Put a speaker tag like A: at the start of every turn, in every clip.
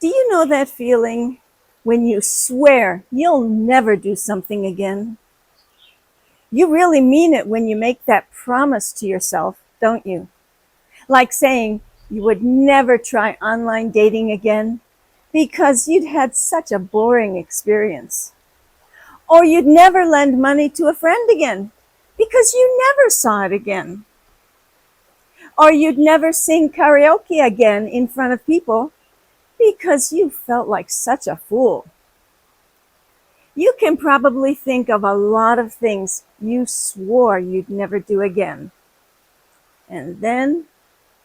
A: Do you know that feeling when you swear you'll never do something again? You really mean it when you make that promise to yourself, don't you? Like saying you would never try online dating again because you'd had such a boring experience. Or you'd never lend money to a friend again because you never saw it again. Or you'd never sing karaoke again in front of people because you felt like such a fool. You can probably think of a lot of things you swore you'd never do again. And then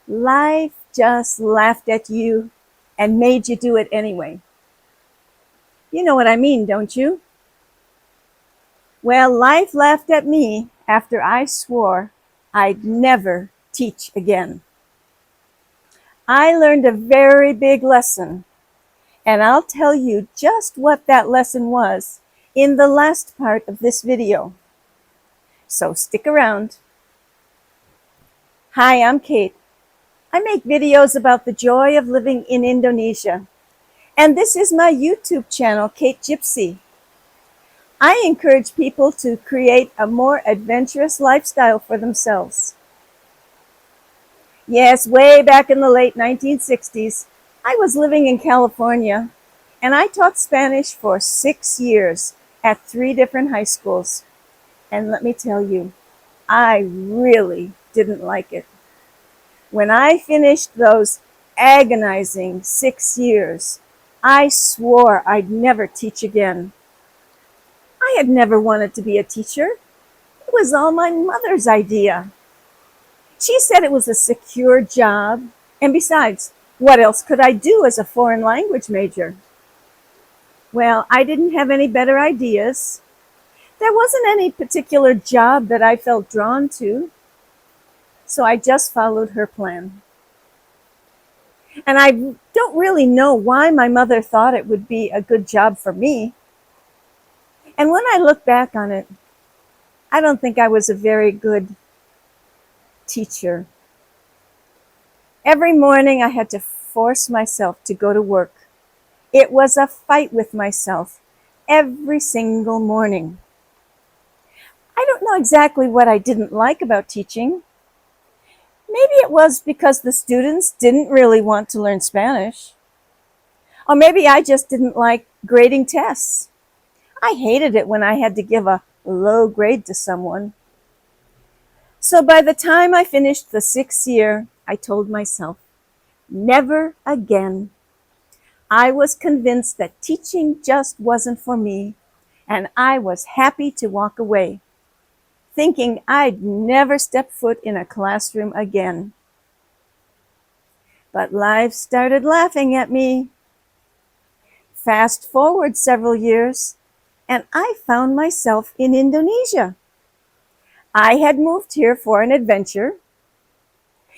A: life just laughed at you and made you do it anyway. You know what I mean, don't you? Well, life laughed at me after I swore I'd never teach again. I learned a very big lesson, and I'll tell you just what that lesson was in the last part of this video. So stick around. Hi, I'm Kate. I make videos about the joy of living in Indonesia, and this is my YouTube channel, KateGypsy. I encourage people to create a more adventurous lifestyle for themselves. Yes, way back in the late 1960s, I was living in California, and I taught Spanish for 6 years at 3 different high schools. And let me tell you, I really didn't like it. When I finished those agonizing 6 years, I swore I'd never teach again. I had never wanted to be a teacher. It was all my mother's idea. She said it was a secure job, and besides, what else could I do as a foreign language major? Well, I didn't have any better ideas. There wasn't any particular job that I felt drawn to, so I just followed her plan. And I don't really know why my mother thought it would be a good job for me. And when I look back on it, I don't think I was a very good teacher. Every morning I had to force myself to go to work. It was a fight with myself every single morning. I don't know exactly what I didn't like about teaching. Maybe it was because the students didn't really want to learn Spanish. Or maybe I just didn't like grading tests. I hated it when I had to give a low grade to someone. So by the time I finished the 6th year, I told myself, never again. I was convinced that teaching just wasn't for me, and I was happy to walk away, thinking I'd never step foot in a classroom again. But life started laughing at me. Fast forward several years, and I found myself in Indonesia. I had moved here for an adventure.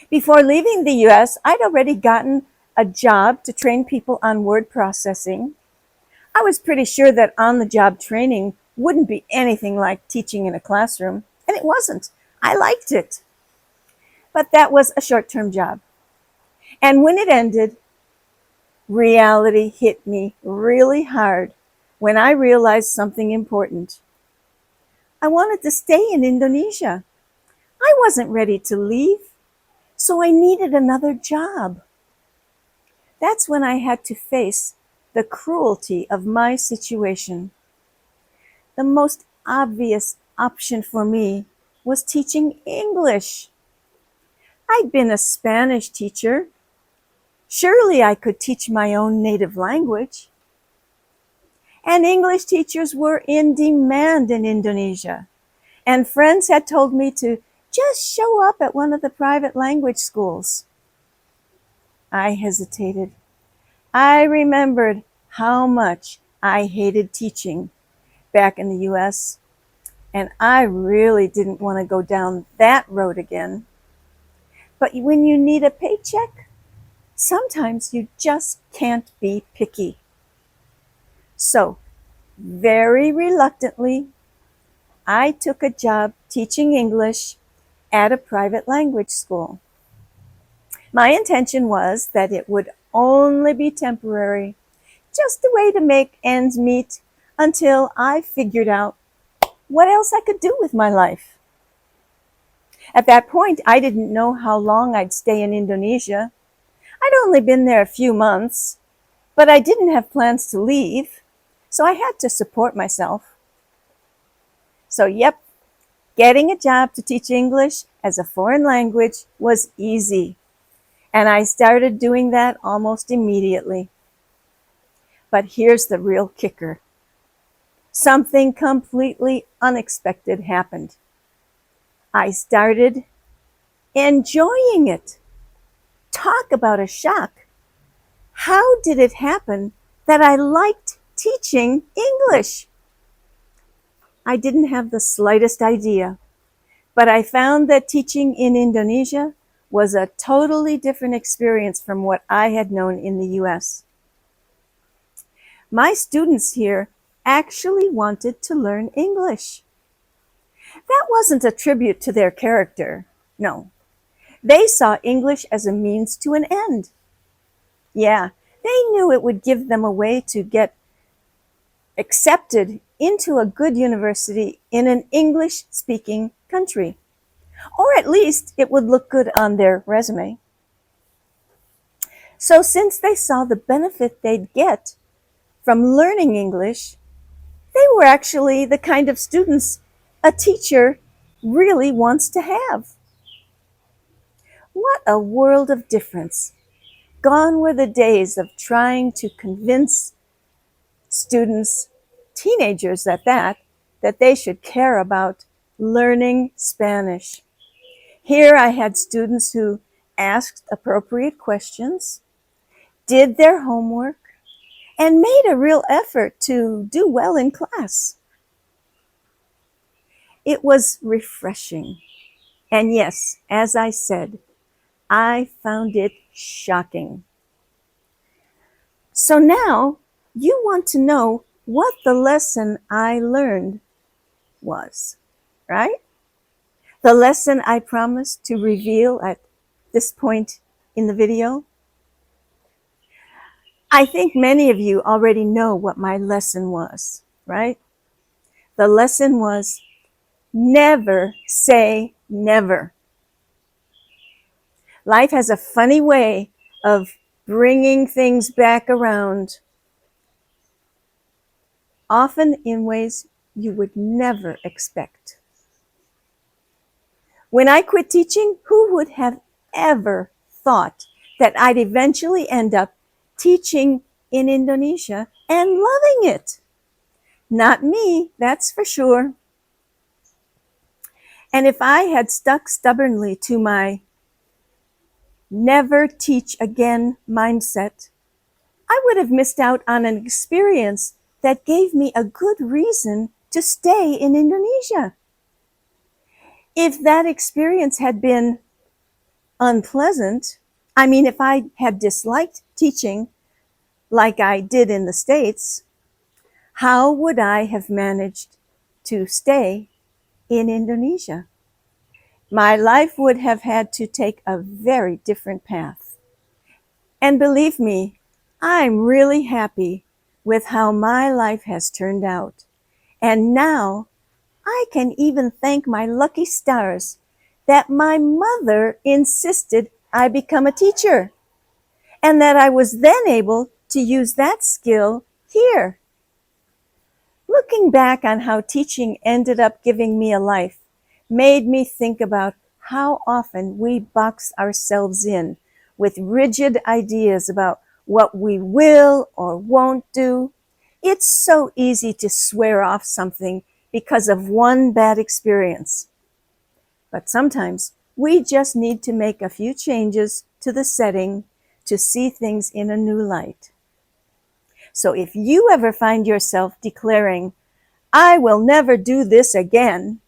A: Before leaving the US, I'd already gotten a job to train people on word processing. I was pretty sure that on-the-job training wouldn't be anything like teaching in a classroom, and it wasn't. I liked it. But that was a short-term job. And when it ended, reality hit me really hard when I realized something important. I wanted to stay in Indonesia. I wasn't ready to leave, so I needed another job. That's when I had to face the cruelty of my situation. The most obvious option for me was teaching English. I'd been a Spanish teacher. Surely I could teach my own native language. And English teachers were in demand in Indonesia. And friends had told me to just show up at one of the private language schools. I hesitated. I remembered how much I hated teaching back in the US, and I really didn't want to go down that road again. But when you need a paycheck, sometimes you just can't be picky. So, very reluctantly, I took a job teaching English at a private language school. My intention was that it would only be temporary, just a way to make ends meet until I figured out what else I could do with my life. At that point, I didn't know how long I'd stay in Indonesia. I'd only been there a few months, but I didn't have plans to leave, so I had to support myself. So, yep, getting a job to teach English as a foreign language was easy, and I started doing that almost immediately. But here's the real kicker. Something completely unexpected happened. I started enjoying it. Talk about a shock. How did it happen that I liked teaching English? I didn't have the slightest idea, but I found that teaching in Indonesia was a totally different experience from what I had known in the US. My students here actually wanted to learn English. That wasn't a tribute to their character. No, they saw English as a means to an end. Yeah, they knew it would give them a way to get accepted into a good university in an English-speaking country. Or at least it would look good on their resume. So since they saw the benefit they'd get from learning English, they were actually the kind of students a teacher really wants to have. What a world of difference. Gone were the days of trying to convince students, teenagers at that they should care about learning Spanish. Here I had students who asked appropriate questions, did their homework, and made a real effort to do well in class. It was refreshing. And yes, as I said, I found it shocking. So now you want to know what the lesson I learned was, right? The lesson I promised to reveal at this point in the video. I think many of you already know what my lesson was, right? The lesson was never say never. Life has a funny way of bringing things back around, often in ways you would never expect. When I quit teaching, who would have ever thought that I'd eventually end up teaching in Indonesia and loving it? Not me, that's for sure. And if I had stuck stubbornly to my never teach again mindset, I would have missed out on an experience that gave me a good reason to stay in Indonesia. If that experience had been unpleasant, if I had disliked teaching like I did in the States, how would I have managed to stay in Indonesia? My life would have had to take a very different path. And believe me, I'm really happy with how my life has turned out. And now I can even thank my lucky stars that my mother insisted I become a teacher, and that I was then able to use that skill here. Looking back on how teaching ended up giving me a life made me think about how often we box ourselves in with rigid ideas about what we will or won't do. It's so easy to swear off something because of one bad experience. But sometimes we just need to make a few changes to the setting to see things in a new light. So if you ever find yourself declaring, "I will never do this again,"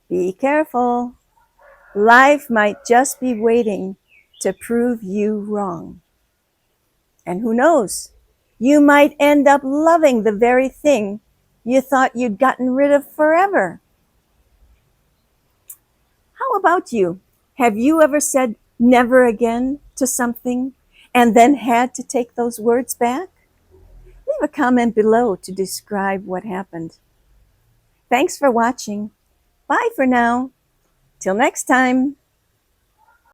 A: be careful. Life might just be waiting to prove you wrong. And who knows, you might end up loving the very thing you thought you'd gotten rid of forever. How about you? Have you ever said never again to something and then had to take those words back? Leave a comment below to describe what happened. Thanks for watching. Bye for now. Till next time.